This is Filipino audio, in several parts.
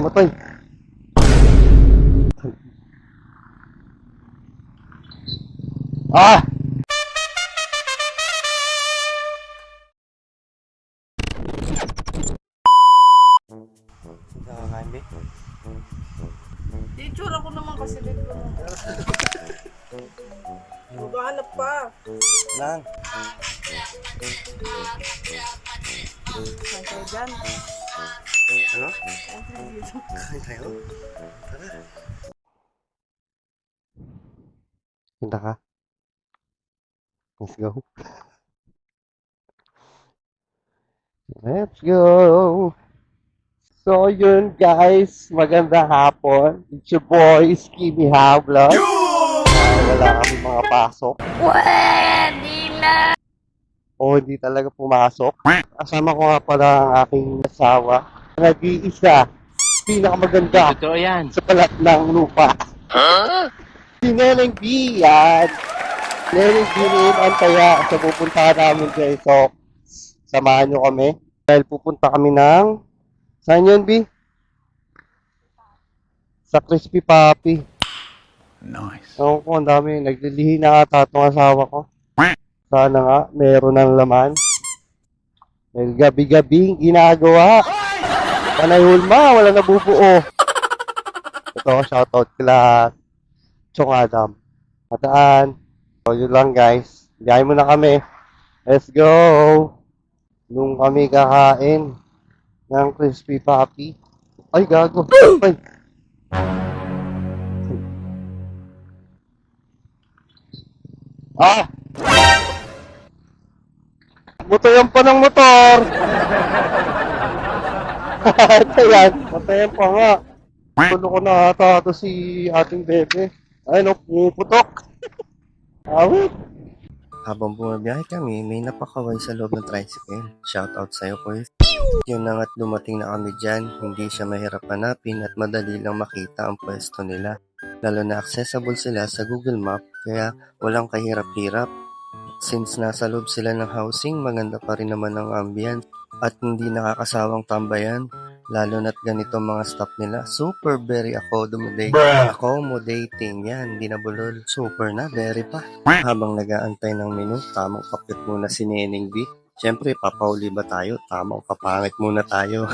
Matay. Ah! Nakakain, be? Itsura ko naman kasi dito. Maghanap pa. Lang. Saan kayo dyan? Ano? Kain tayo? Tara. Punta ka? Let's go. Let's go. So yun guys, magandang hapon. It's your boy, Skinny Havlog. Wala kami mga pasok. Pwede na! O hindi talaga pumasok. Kasama ko nga pala ang aking asawa. Nag-iisa. Pinakamaganda Totoo yan. sa balat ng lupa. Si Neneng B. Yan. Neneng B naman kaya sa pupunta namin kayo. So, samahan nyo kami. Dahil pupunta kami ng... Saan yun, B? Sa Crispy Papi. Nice. Ewan ko, ang dami. Naglilihi na ata itong asawa ko. Sana nga, meron ng laman. Dahil gabi-gabing ginagawa. Panay hulma, wala nabubuo. Ito, shoutout kila Chong Adam. Mataan. So, yun lang guys. Biyahe muna kami. Let's go! Nung kami kakain ng Crispy Papi. Ay, gago. Ay. Ah! Mutayan pa ng motor! Ito yan. Matayan pa nga. Tulo ko na ata ito si ating bebe. Ay, no, pumuputok. Awit. Habang bumabiyahe kami, may napakaway sa loob ng tricycle. Shoutout sa'yo, Kuya. Yun na nga't dumating na kami dyan, hindi siya mahirap hanapin at madali lang makita ang pwesto nila. Lalo na accessible sila sa Google Map, kaya walang kahirap-hirap. Since nasa loob sila ng housing, maganda pa rin naman ang ambience at hindi nakakasawang tambayan. Lalo na't ganito mga staff nila, super very accommodating yan, hindi na bulol, super na, very pa. Habang nag-aantay ng menu, tamang kapit muna si Neneng B. Siyempre, papauli ba tayo? Tamang papangit muna tayo.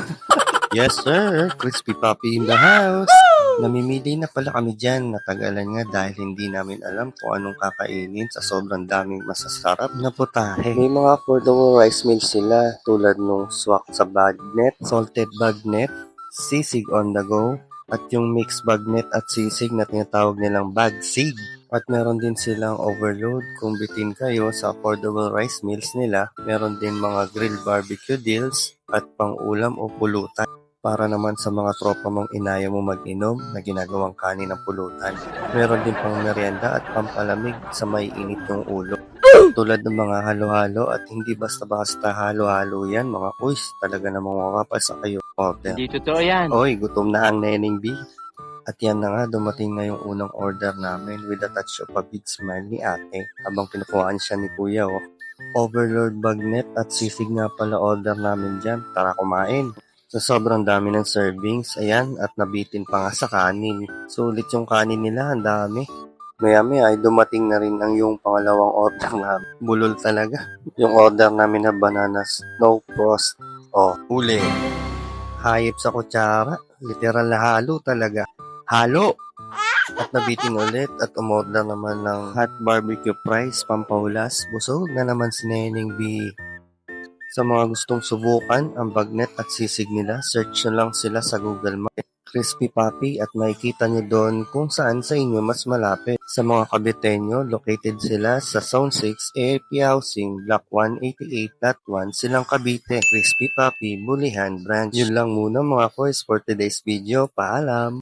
Yes sir, Crispy Papi in the house. Namimili na pala kami dyan, natagalan nga dahil hindi namin alam kung anong kakainin sa sobrang daming masasarap na putahe. May mga affordable rice meals sila tulad nung swak sa bagnet, salted bagnet, sisig on the go, at yung mixed bagnet at sisig na tinatawag nilang bagsig. At meron din silang overload kung bitin kayo sa affordable rice meals nila. Meron din mga grilled barbecue deals at pang-ulam o pulutan. Para naman sa mga tropa mong inaya mo mag-inom na ginagawang kanin ng pulutan. Meron din pang merienda at pampalamig sa may init ng ulo. Tulad ng mga halo-halo at hindi basta-basta halo-halo yan mga kuys. Talaga namang makapasa kayo order. Hindi totoo yan. Oy, gutom na ang Neneng B. At yan na nga, dumating na yung unang order namin with a touch of a big smile ni ate habang kinukuhaan siya ni kuya. Oh. Overlord bagnet at sisig nga pala order namin dyan. Tara kumain. Sa sobrang dami ng servings, ayan, at nabitin pa nga sa kanin. Sulit yung kanin nila, ang dami. Maya-maya ay dumating na rin ang yung pangalawang order namin. Bulol talaga. Yung order namin na banana snow frost. Oh, huli. Hayop sa kutsara. Literal na halo talaga. Halo! At nabitin ulit at umorder naman ng hot barbecue fries, pampahulas. Busog na naman si Neneng B. Sa mga gustong subukan ang bagnet at sisig nila, search nyo lang sila sa Google Maps. Crispy Papi at makikita nyo doon kung saan sa inyo mas malapit. Sa mga Kabitenyo, located sila sa Zone 6, AFP Housing, Block 188.1, Silang Cavite. Crispy Papi, Bulihan Branch. Yun lang muna mga boys for today's video. Paalam!